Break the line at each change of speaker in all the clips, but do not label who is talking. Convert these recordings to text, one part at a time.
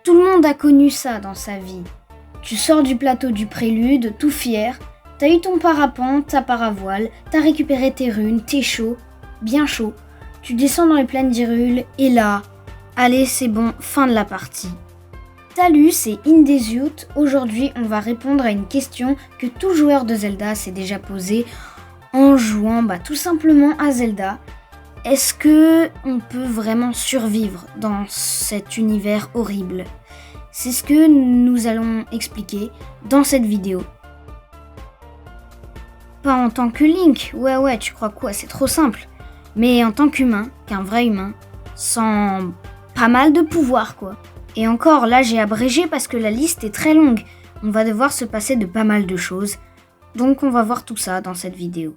Tout le monde a connu ça dans sa vie. Tu sors du plateau du prélude, tout fier, t'as eu ton parapente, ta paravoile, t'as récupéré tes runes, t'es chaud, bien chaud. Tu descends dans les plaines d'Hyrule et là, allez c'est bon, fin de la partie. Salut, c'est Indesiut. Aujourd'hui, on va répondre à une question que tout joueur de Zelda s'est déjà posée en jouant tout simplement à Zelda. Est-ce que on peut vraiment survivre dans cet univers horrible ? C'est ce que nous allons expliquer dans cette vidéo. Pas en tant que Link, ouais, tu crois quoi, c'est trop simple. Mais en tant qu'humain, qu'un vrai humain, sans pas mal de pouvoir quoi. Et encore, là j'ai abrégé parce que la liste est très longue. On va devoir se passer de pas mal de choses. Donc on va voir tout ça dans cette vidéo.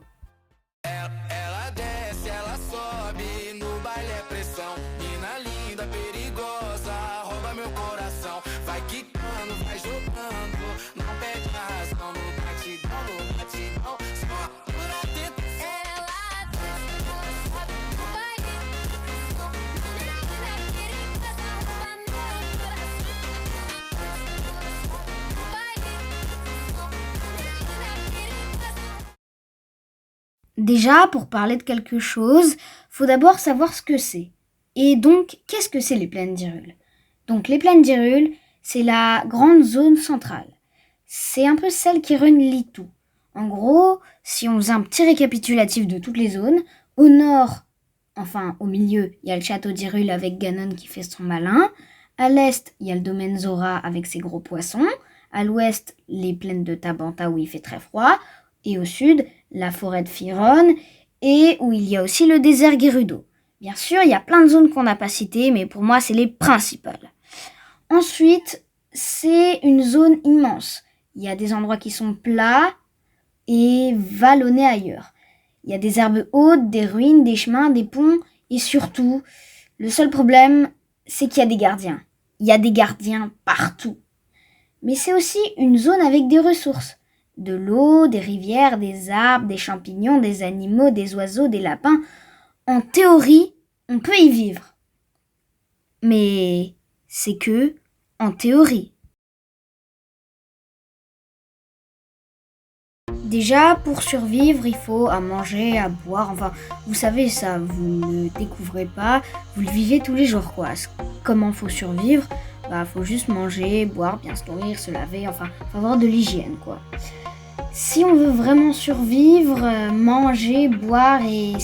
Déjà, pour parler de quelque chose, faut d'abord savoir ce que c'est. Et donc, qu'est-ce que c'est les plaines d'Hyrule ? Donc, les plaines d'Hyrule, c'est la grande zone centrale. C'est un peu celle qui relie tout. En gros, si on faisait un petit récapitulatif de toutes les zones, au nord, enfin au milieu, il y a le château d'Hyrule avec Ganon qui fait son malin. À l'est, il y a le domaine Zora avec ses gros poissons. À l'ouest, les plaines de Tabanta où il fait très froid. Et au sud, la forêt de Firon, et où il y a aussi le désert Gerudo. Bien sûr, il y a plein de zones qu'on n'a pas citées, mais pour moi, c'est les principales. Ensuite, c'est une zone immense. Il y a des endroits qui sont plats et vallonnés ailleurs. Il y a des herbes hautes, des ruines, des chemins, des ponts, et surtout, le seul problème, c'est qu'il y a des gardiens. Il y a des gardiens partout. Mais c'est aussi une zone avec des ressources. De l'eau, des rivières, des arbres, des champignons, des animaux, des oiseaux, des lapins. En théorie, on peut y vivre. Mais c'est que en théorie. Déjà, pour survivre, il faut à manger, à boire. Enfin, vous savez ça, vous ne découvrez pas, vous le vivez tous les jours, quoi. Comment faut survivre ? Faut juste manger, boire, bien se nourrir, se laver, enfin, faut avoir de l'hygiène, quoi. Si on veut vraiment survivre, manger, boire et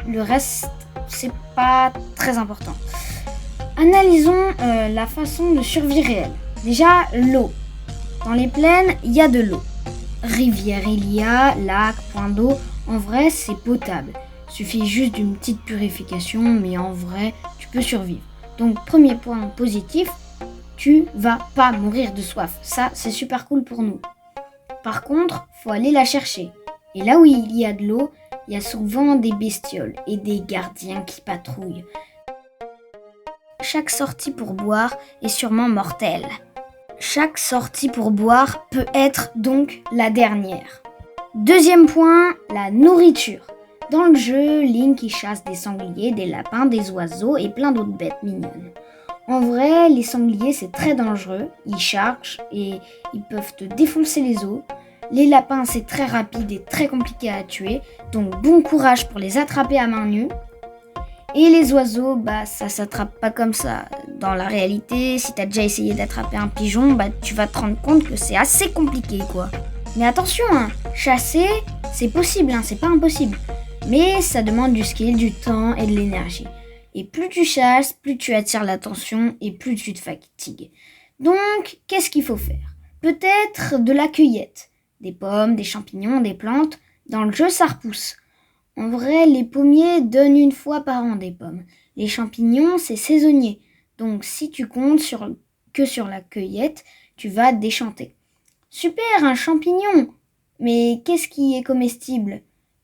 le reste, c'est pas très important. Analysons la façon de survie réelle. Déjà, l'eau. Dans les plaines, il y a de l'eau. Rivière il y a, lac, point d'eau. En vrai, c'est potable. Suffit juste d'une petite purification, mais en vrai, tu peux survivre. Donc, premier point positif, tu vas pas mourir de soif. Ça, c'est super cool pour nous. Par contre, faut aller la chercher. Et là où il y a de l'eau, il y a souvent des bestioles et des gardiens qui patrouillent. Chaque sortie pour boire est sûrement mortelle. Chaque sortie pour boire peut être donc la dernière. Deuxième point, la nourriture. Dans le jeu, Link y chasse des sangliers, des lapins, des oiseaux et plein d'autres bêtes mignonnes. En vrai, les sangliers, c'est très dangereux. Ils chargent et ils peuvent te défoncer les os. Les lapins, c'est très rapide et très compliqué à tuer. Donc, bon courage pour les attraper à main nue. Et les oiseaux, ça s'attrape pas comme ça. Dans la réalité, si t'as déjà essayé d'attraper un pigeon, tu vas te rendre compte que c'est assez compliqué, quoi. Mais attention, chasser, c'est possible, c'est pas impossible. Mais ça demande du skill, du temps et de l'énergie. Et plus tu chasses, plus tu attires l'attention et plus tu te fatigues. Donc, qu'est-ce qu'il faut faire ? Peut-être de la cueillette. Des pommes, des champignons, des plantes. Dans le jeu, ça repousse. En vrai, les pommiers donnent une fois par an des pommes. Les champignons, c'est saisonnier. Donc, si tu comptes que sur la cueillette, tu vas déchanter. Super, un champignon ! Mais qu'est-ce qui est comestible ?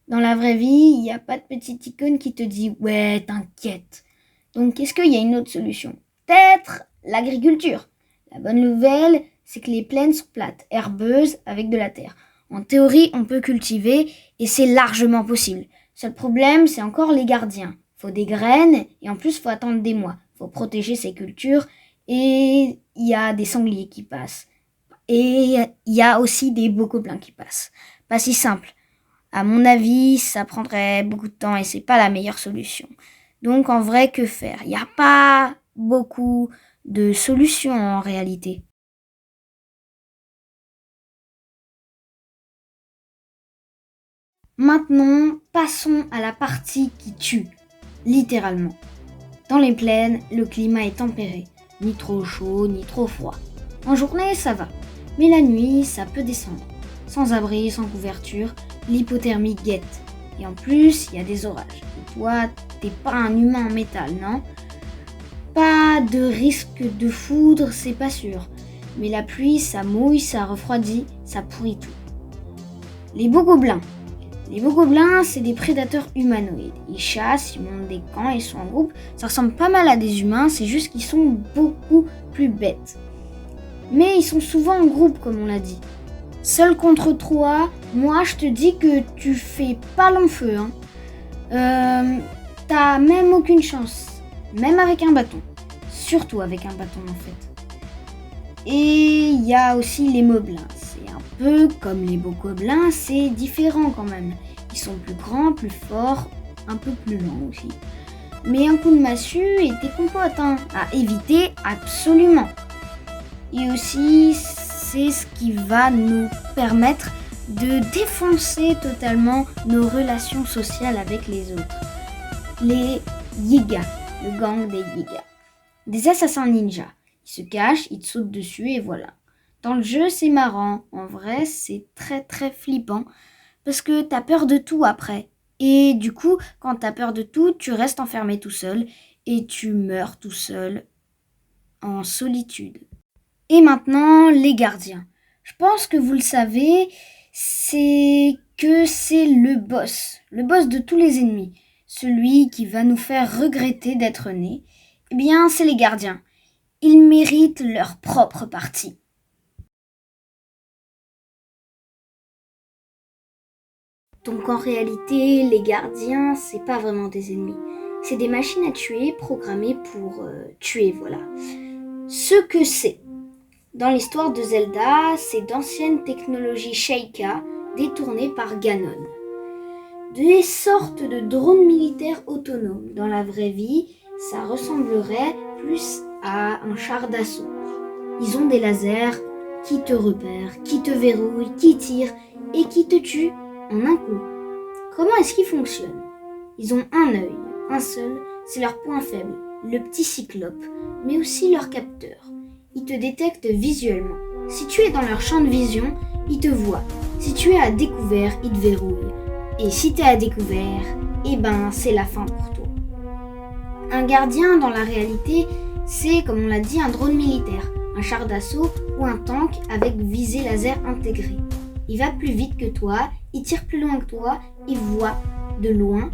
Dans la vraie vie, il n'y a pas de petite icône qui te dit « Ouais, t'inquiète ». Donc, est-ce qu'il y a une autre solution ? Peut-être l'agriculture. La bonne nouvelle, c'est que les plaines sont plates, herbeuses, avec de la terre. En théorie, on peut cultiver et c'est largement possible. Seul problème, c'est encore les gardiens. Faut des graines et en plus, faut attendre des mois. Faut protéger ces cultures et y a des sangliers qui passent. Et il y a aussi des bokoblins qui passent. Pas si simple. À mon avis, ça prendrait beaucoup de temps et c'est pas la meilleure solution. Donc en vrai, que faire? Il n'y a pas beaucoup de solutions en réalité. Maintenant, passons à la partie qui tue, littéralement. Dans les plaines, le climat est tempéré, ni trop chaud, ni trop froid. En journée, ça va, mais la nuit, ça peut descendre. Sans abri, sans couverture, l'hypothermie guette. Et en plus, il y a des orages. Et toi, t'es pas un humain en métal, non? Pas de risque de foudre, c'est pas sûr. Mais la pluie, ça mouille, ça refroidit, ça pourrit tout. Les bokoblins. Les bokoblins, c'est des prédateurs humanoïdes. Ils chassent, ils montent des camps, ils sont en groupe. Ça ressemble pas mal à des humains, c'est juste qu'ils sont beaucoup plus bêtes. Mais ils sont souvent en groupe, comme on l'a dit. Seul contre toi, moi je te dis que tu fais pas long feu. T'as même aucune chance. Même avec un bâton. Surtout avec un bâton en fait. Et il y a aussi les moblins. C'est un peu comme les bokoblins, c'est différent quand même. Ils sont plus grands, plus forts, un peu plus lents aussi. Mais un coup de massue et t'es compote, à éviter absolument. Et aussi, c'est ce qui va nous permettre de défoncer totalement nos relations sociales avec les autres. Les Yigas, le gang des Yigas. Des assassins ninjas. Ils se cachent, ils te sautent dessus et voilà. Dans le jeu, c'est marrant. En vrai, c'est très très flippant parce que t'as peur de tout après. Et du coup, quand t'as peur de tout, tu restes enfermé tout seul et tu meurs tout seul en solitude. Et maintenant, les gardiens. Je pense que vous le savez, c'est le boss de tous les ennemis, celui qui va nous faire regretter d'être nés. Eh bien, c'est les gardiens. Ils méritent leur propre partie. Donc en réalité, les gardiens, c'est pas vraiment des ennemis. C'est des machines à tuer programmées pour tuer, voilà. Ce que c'est. Dans l'histoire de Zelda, c'est d'anciennes technologies Sheikah détournées par Ganon. Des sortes de drones militaires autonomes. Dans la vraie vie, ça ressemblerait plus à un char d'assaut. Ils ont des lasers qui te repèrent, qui te verrouillent, qui tirent et qui te tuent en un coup. Comment est-ce qu'ils fonctionnent? Ils ont un œil, un seul, c'est leur point faible, le petit cyclope, mais aussi leur capteur. Ils te détectent visuellement. Si tu es dans leur champ de vision, ils te voient. Si tu es à découvert, ils te verrouillent. Et si tu es à découvert, eh ben c'est la fin pour toi. Un gardien dans la réalité, c'est comme on l'a dit un drone militaire, un char d'assaut ou un tank avec visée laser intégrée. Il va plus vite que toi, il tire plus loin que toi, il voit de loin,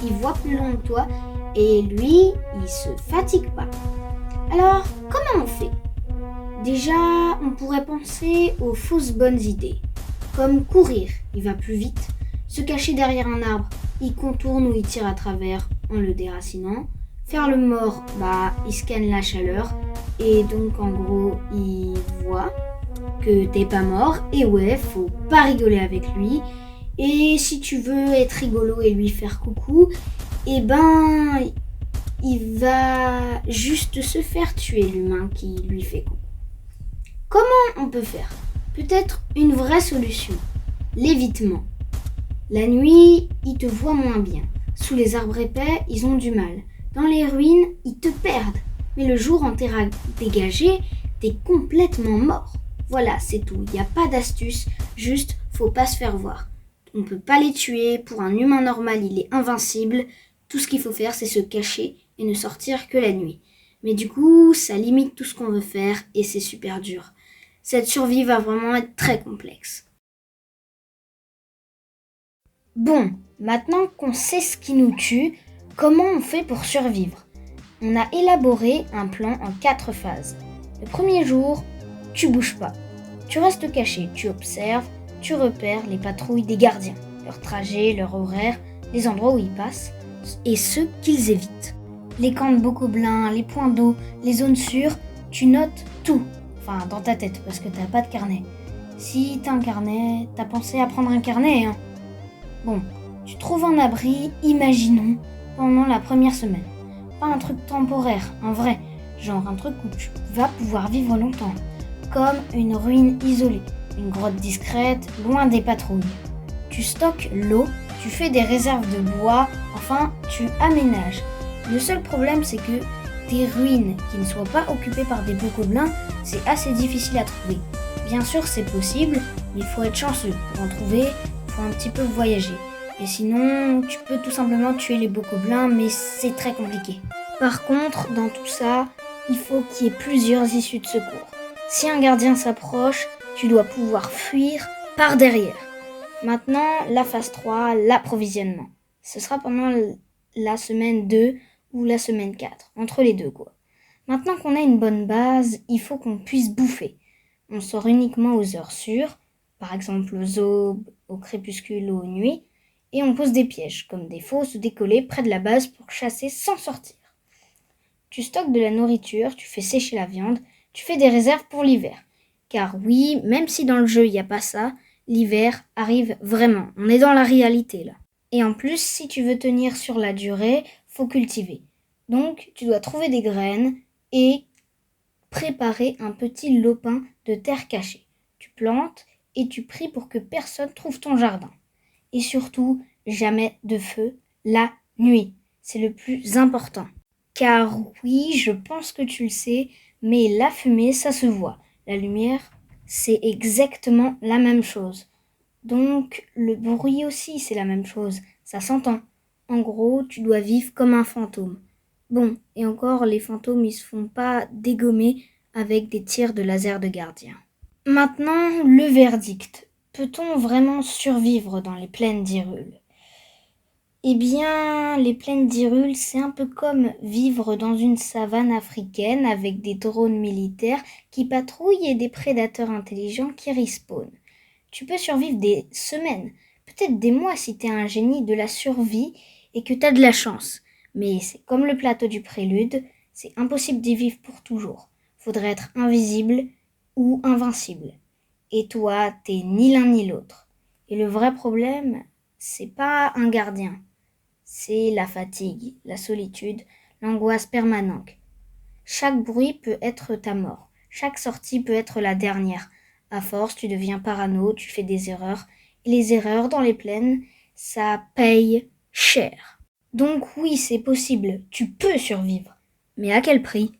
il voit plus loin que toi et lui, il se fatigue pas. Alors, comment on fait? Déjà, on pourrait penser aux fausses bonnes idées, comme courir, il va plus vite, se cacher derrière un arbre, il contourne ou il tire à travers en le déracinant, faire le mort, il scanne la chaleur et donc en gros, il voit que t'es pas mort et ouais, faut pas rigoler avec lui. Et si tu veux être rigolo et lui faire coucou, eh ben, il va juste se faire tuer l'humain qui lui fait coucou. Comment on peut faire? Peut-être une vraie solution. L'évitement. La nuit, ils te voient moins bien. Sous les arbres épais, ils ont du mal. Dans les ruines, ils te perdent. Mais le jour en terrain dégagé, t'es complètement mort. Voilà, c'est tout. Il n'y a pas d'astuce, juste faut pas se faire voir. On peut pas les tuer. Pour un humain normal, il est invincible. Tout ce qu'il faut faire, c'est se cacher et ne sortir que la nuit. Mais du coup, ça limite tout ce qu'on veut faire et c'est super dur. Cette survie va vraiment être très complexe. Bon, maintenant qu'on sait ce qui nous tue, comment on fait pour survivre? On a élaboré un plan en 4 phases. Le premier jour, tu bouges pas. Tu restes caché, tu observes, tu repères les patrouilles des gardiens, leur trajet, leur horaire, les endroits où ils passent et ceux qu'ils évitent. Les camps de bokoblins, les points d'eau, les zones sûres, tu notes tout. Enfin, dans ta tête, parce que t'as pas de carnet. Si t'as un carnet, t'as pensé à prendre un carnet, hein. Bon, tu trouves un abri, imaginons, pendant la première semaine. Pas un truc temporaire, un vrai. Genre un truc où tu vas pouvoir vivre longtemps. Comme une ruine isolée, une grotte discrète, loin des patrouilles. Tu stockes l'eau, tu fais des réserves de bois, enfin, tu aménages. Le seul problème, c'est que des ruines qui ne soient pas occupées par des bokoblins, c'est assez difficile à trouver. Bien sûr, c'est possible, mais il faut être chanceux. Pour en trouver, il faut un petit peu voyager. Et sinon, tu peux tout simplement tuer les bokoblins, mais c'est très compliqué. Par contre, dans tout ça, il faut qu'il y ait plusieurs issues de secours. Si un gardien s'approche, tu dois pouvoir fuir par derrière. Maintenant, la phase 3, l'approvisionnement. Ce sera pendant la semaine 2 ou la semaine 4, entre les deux quoi. Maintenant qu'on a une bonne base, il faut qu'on puisse bouffer. On sort uniquement aux heures sûres, par exemple aux aubes, au crépuscule ou aux nuits, et on pose des pièges, comme des fosses ou des collets près de la base pour chasser sans sortir. Tu stockes de la nourriture, tu fais sécher la viande, tu fais des réserves pour l'hiver. Car oui, même si dans le jeu il n'y a pas ça, l'hiver arrive vraiment. On est dans la réalité là. Et en plus, si tu veux tenir sur la durée, faut cultiver. Donc, tu dois trouver des graines et préparer un petit lopin de terre cachée. Tu plantes et tu pries pour que personne trouve ton jardin. Et surtout, jamais de feu la nuit. C'est le plus important. Car oui, je pense que tu le sais, mais la fumée, ça se voit. La lumière, c'est exactement la même chose. Donc, le bruit aussi, c'est la même chose. Ça s'entend. En gros, tu dois vivre comme un fantôme. Bon, et encore, les fantômes, ils se font pas dégommer avec des tirs de laser de gardien. Maintenant, le verdict. Peut-on vraiment survivre dans les plaines d'Hyrule ? Eh bien, les plaines d'Hyrule, c'est un peu comme vivre dans une savane africaine avec des drones militaires qui patrouillent et des prédateurs intelligents qui respawnent. Tu peux survivre des semaines, peut-être des mois si t'es un génie de la survie et que t'as de la chance. Mais c'est comme le plateau du prélude, c'est impossible d'y vivre pour toujours. Faudrait être invisible ou invincible. Et toi, t'es ni l'un ni l'autre. Et le vrai problème, c'est pas un gardien. C'est la fatigue, la solitude, l'angoisse permanente. Chaque bruit peut être ta mort. Chaque sortie peut être la dernière. À force, tu deviens parano, tu fais des erreurs. Et les erreurs dans les plaines, ça paye cher. Donc oui, c'est possible, tu peux survivre. Mais à quel prix ?